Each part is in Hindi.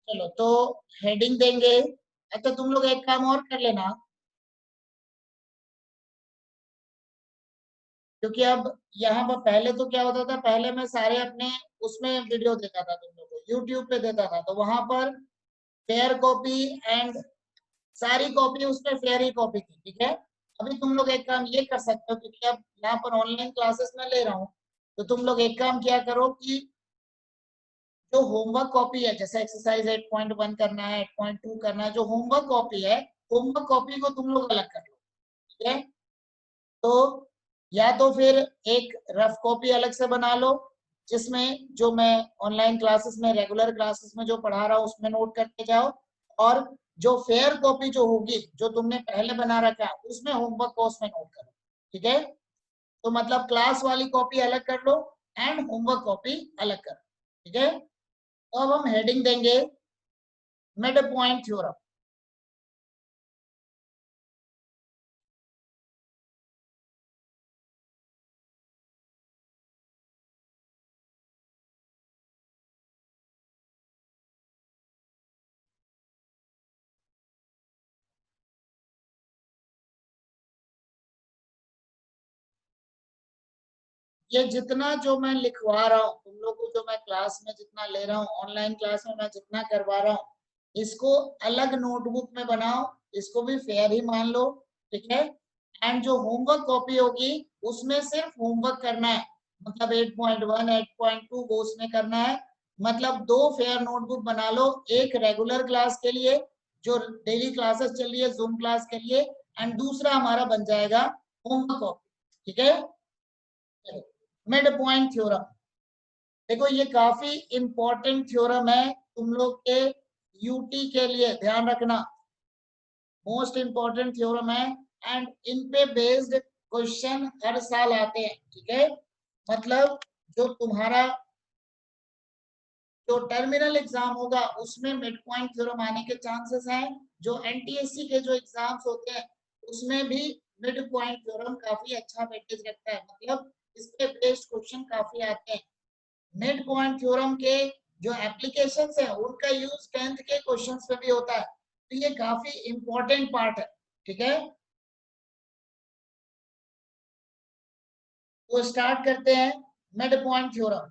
चलो तो हेडिंग देंगे। अच्छा तुम लोग एक काम और कर लेना, क्योंकि अब यहाँ पर पहले तो क्या होता था, पहले मैं सारे अपने उसमें वीडियो देता था तुम लोग को, यूट्यूब पे देता था, तो वहां पर फेयर कॉपी एंड सारी कॉपी उसमें फेयर ही कॉपी थी, ठीक है। अभी तुम लोग एक काम ये कर सकते हो, क्योंकि अब यहाँ पर ऑनलाइन क्लासेस में ले रहा हूँ, तो तुम लोग एक काम किया करो कि जो होमवर्क कॉपी है, जैसे एक्सरसाइज 8.1 करना है, 8.2 करना है, जो होमवर्क कॉपी है, होमवर्क कॉपी को तुम लोग अलग कर लो, ठीक है। तो या तो फिर एक रफ कॉपी अलग से बना लो, जिसमें जो मैं ऑनलाइन क्लासेस में, रेगुलर क्लासेस में जो पढ़ा रहा हूँ उसमें नोट करते जाओ, और जो फेयर कॉपी जो होगी, जो तुमने पहले बना रखा है, उसमें होमवर्क को उसमें नोट करो, ठीक है। तो मतलब क्लास वाली कॉपी अलग कर लो एंड होमवर्क कॉपी अलग करो, ठीक है। तो अब हम हेडिंग देंगे मिड पॉइंट थ्योरम। ये जितना जो मैं लिखवा रहा हूँ तुम लोग को, जो मैं क्लास में जितना ले रहा हूँ, ऑनलाइन क्लास में मैं जितना करवा रहा हूँ, इसको अलग नोटबुक में बनाओ, इसको भी फेयर ही मान लो, ठीक है। एंड जो होमवर्क कॉपी होगी उसमें सिर्फ होमवर्क करना है, मतलब 8.1 8.2 वो उसमें करना है। मतलब दो फेयर नोटबुक बना लो, एक रेगुलर क्लास के लिए जो डेली क्लासेस चल रही है जूम क्लास के लिए, एंड दूसरा हमारा बन जाएगा होमवर्क कॉपी, ठीक है। मिड पॉइंट थ्योरम, देखो ये काफी इंपॉर्टेंट थ्योरम है तुम लोग के यूटी के लिए, ध्यान रखना, मोस्ट इंपॉर्टेंट थ्योरम है। एंड इन पे बेस्ड क्वेश्चन हर साल आते हैं, ठीक है। मतलब जो तुम्हारा जो टर्मिनल एग्जाम होगा उसमें मिड पॉइंट थ्योरम आने के चांसेस हैं। जो एनटीएससी के जो एग्जाम्स होते हैं उसमें भी मिड पॉइंट थ्योरम काफी अच्छा वेटेज रखता है, मतलब इस पे बेस्ड क्वेश्चन काफी आते हैं। मिड पॉइंट थ्योरम के जो एप्लीकेशंस हैं उनका यूज 10th के क्वेश्चंस में भी होता है, तो ये काफी इंपॉर्टेंट पार्ट है, ठीक है। तो स्टार्ट करते हैं mid point theorem.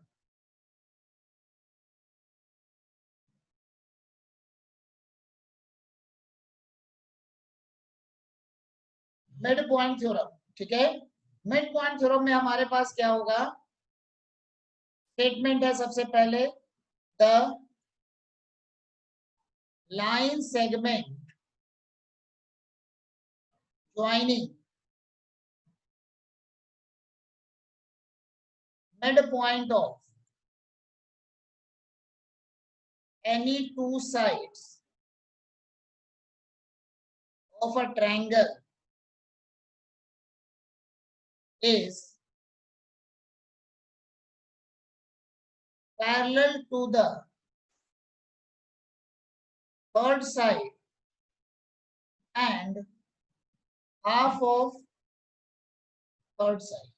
Mid point theorem, ठीक है। मिड पॉइंट थ्योरम में हमारे पास क्या होगा, स्टेटमेंट है सबसे पहले, the line segment joining mid point of any two sides of a triangle is parallel to the third side and half of third side।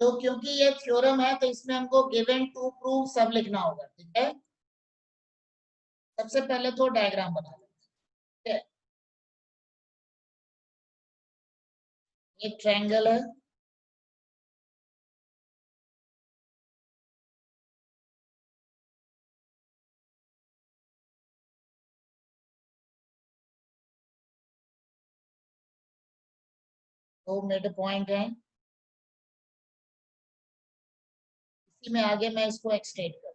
तो क्योंकि ये थ्योरम है तो इसमें हमको गिवन टू प्रूव सब लिखना होगा, ठीक है। सबसे पहले तो डायग्राम बना लेते हैं, एक ट्रायंगल है, तो मिड पॉइंट है, इसी में आगे मैं इसको एक्सटेंड कर दूंगा।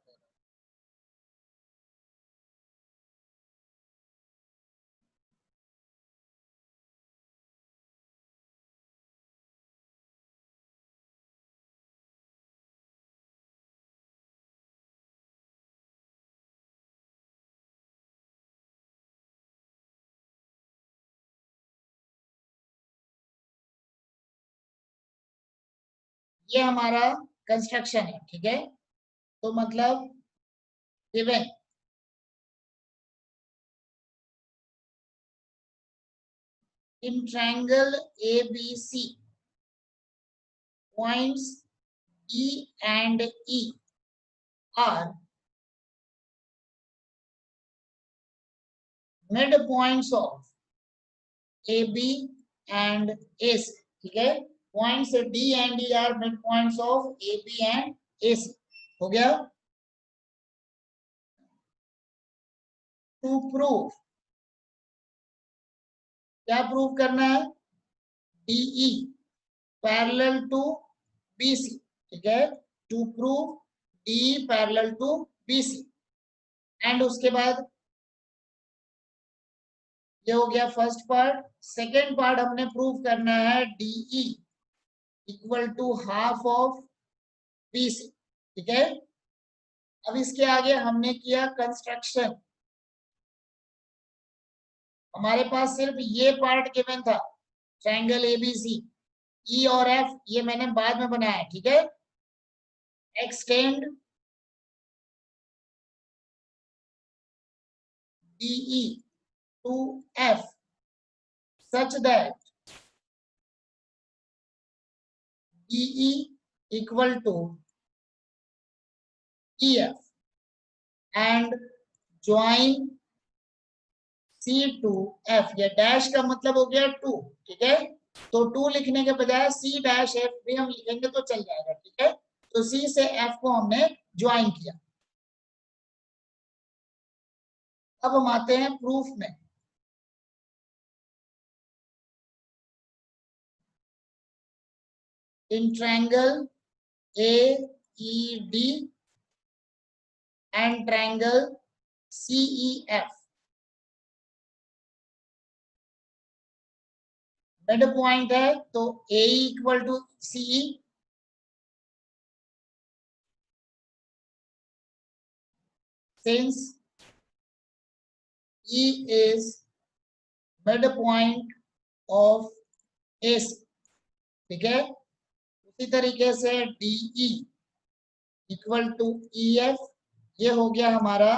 ये हमारा कंस्ट्रक्शन है, ठीक है। तो मतलब given in triangle ABC points D and E are midpoints of AB and AC. ठीक है, points D and E are midpoints of AB and AC. हो गया. To prove, क्या प्रूव करना है? DE parallel to BC. ठीक है, to prove DE parallel to BC. And उसके बाद ये हो गया फर्स्ट पार्ट. सेकेंड पार्ट हमने प्रूव करना है DE equal to half of BC. ठीक है, अब इसके आगे हमने किया कंस्ट्रक्शन. हमारे पास सिर्फ ये पार्ट गिवन था, ट्रायंगल ABC. E और F ये मैंने बाद में बनाया है. ठीक है, extend DE to F such that DE equal to EF and join C to F. ये डैश का मतलब हो गया 2. ठीक है, तो 2 लिखने के बजाय C डैश F भी हम लिखेंगे तो चल जाएगा. ठीक है, तो C से F को हमने ज्वाइन किया. अब हम आते हैं प्रूफ में. In triangle AED and triangle CEF mid point है, तो AE equal to CE. Since E is midpoint of AC. ठीक है, उसी तरीके से DE इक्वल टू EF. ये हो गया हमारा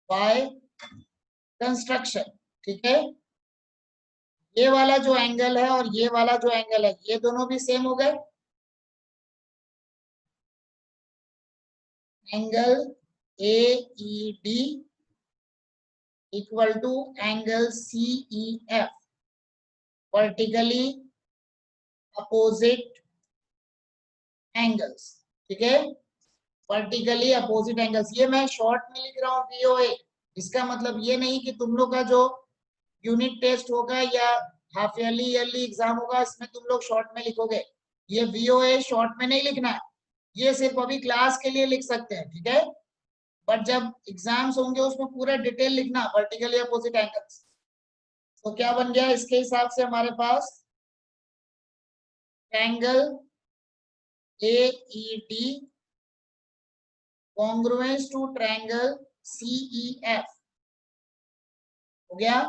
बाय कंस्ट्रक्शन. ठीक है, ये वाला जो एंगल है और ये वाला जो एंगल है ये दोनों भी सेम हो गए. Angle AED equal to angle CEF vertically opposite angles. ठीक है, वर्टिकली अपोजिट एंगल्स. ये मैं शॉर्ट में लिख रहा हूँ VOA. इसका मतलब ये नहीं कि तुम लोग का जो यूनिट टेस्ट होगा या हाफ ईयरली ईयरली एग्जाम होगा इसमें तुम लोग शॉर्ट में लिखोगे. ये VOA शॉर्ट में नहीं लिखना है, ये सिर्फ अभी क्लास के लिए लिख सकते हैं. ठीक है, बट जब एग्जाम्स होंगे उसमें पूरा डिटेल लिखना वर्टिकली अपोजिट एंगल्स. तो क्या बन गया इसके हिसाब से हमारे पास triangle AED congruence to triangle CEF. हो गया.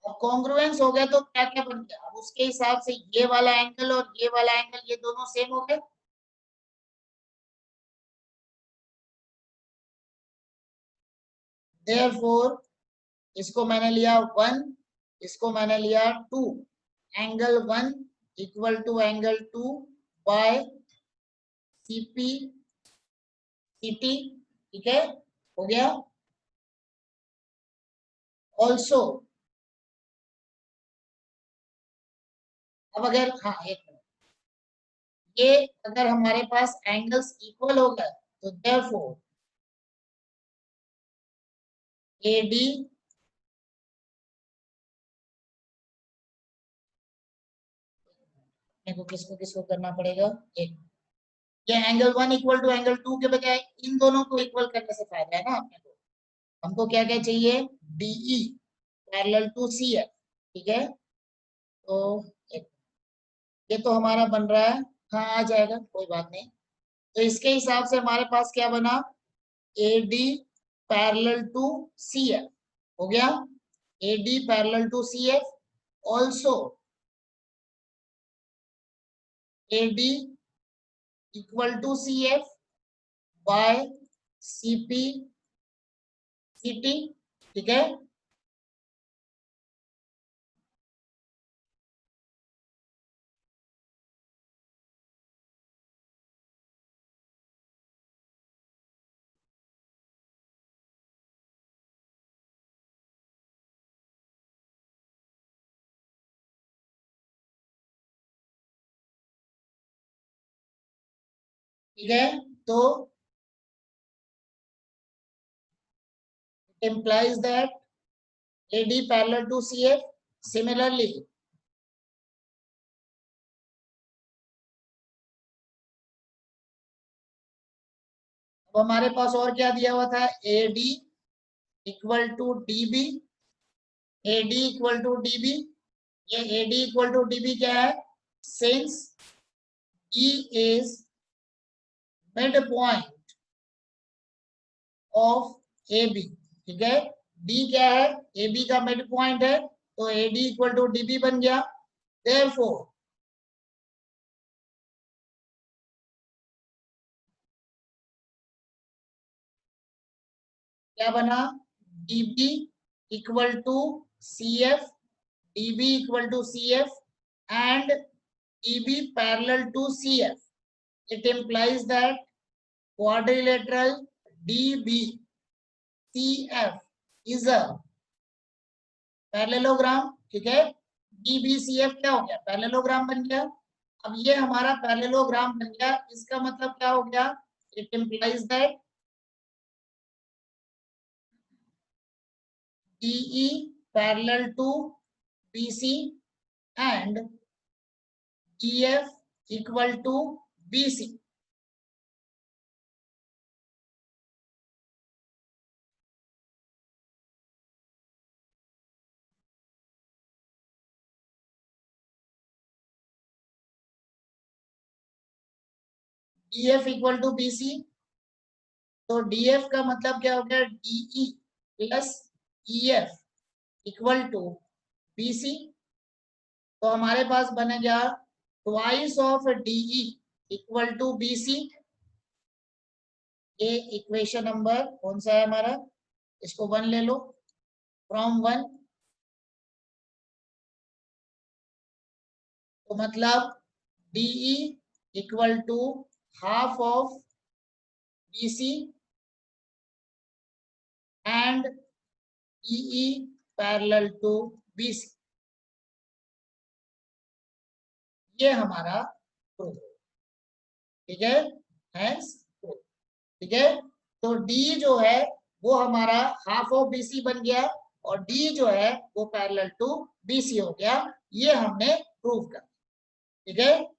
अब कॉन्ग्रुएंस हो गया तो क्या क्या बन गया? अब उसके हिसाब से ये वाला एंगल और ये वाला एंगल ये दोनों सेम हो गए. Therefore इसको मैंने लिया 1, इसको मैंने लिया 2. Angle 1 equal to angle 2 by CP CT. ठीक है, हो गया. ऑल्सो अब अगर हाँ एक मिनट, ये अगर हमारे पास एंगल्स इक्वल हो गए तो therefore AD को किसको किसको करना पड़ेगा. एक ये एंगल 1 इक्वल टू एंगल 2 के बजाय इन दोनों को इक्वल करने से फायदा है ना अपने को. हमको क्या क्या चाहिए? DE parallel to CF. ठीक है, तो एक ये तो हमारा बन रहा है. हाँ आ जाएगा, कोई बात नहीं. तो इसके हिसाब से हमारे पास क्या बना? AD parallel to CF. हो गया, AD parallel to CF. Also AD equal to CF by CP CT, ठीक है। ठीक है, तो it implies that AD parallel to CF. Similarly, अब हमारे पास और क्या दिया हुआ था, AD equal to DB, AD equal to DB, ये AD इक्वल टू DB क्या है, since E is midpoint of AB, ठीक है, D क्या है, AB का मिड पॉइंट है, तो AD इक्वल टू DB बन गया। Therefore, क्या बना, DB equal to CF, DB equal to CF and EB parallel to CF. It implies that quadrilateral DBCF is a parallelogram, ठीक है। DBCF क्या हो गया, पैरेललोग्राम बन गया। अब ये हमारा पैरेललोग्राम बन गया, इसका मतलब क्या हो गया, it implies that DE parallel to BC and EF equal to BC। DF equal to BC, तो DF का मतलब क्या हो गया, DE plus EF equal to BC। तो हमारे पास बनेगा twice of DE equal to BC। ये इक्वेशन नंबर कौन सा है हमारा, इसको 1 ले लो, फ्रॉम 1। तो मतलब DE equal to half of BC and EE parallel to BC। ये हमारा प्रूफ, ठीक है, हेंस प्रूफ, ठीक है। तो D जो है वो हमारा हाफ ऑफ BC बन गया और D जो है वो पैरेलल टू BC हो गया, ये हमने प्रूफ कर, ठीक है।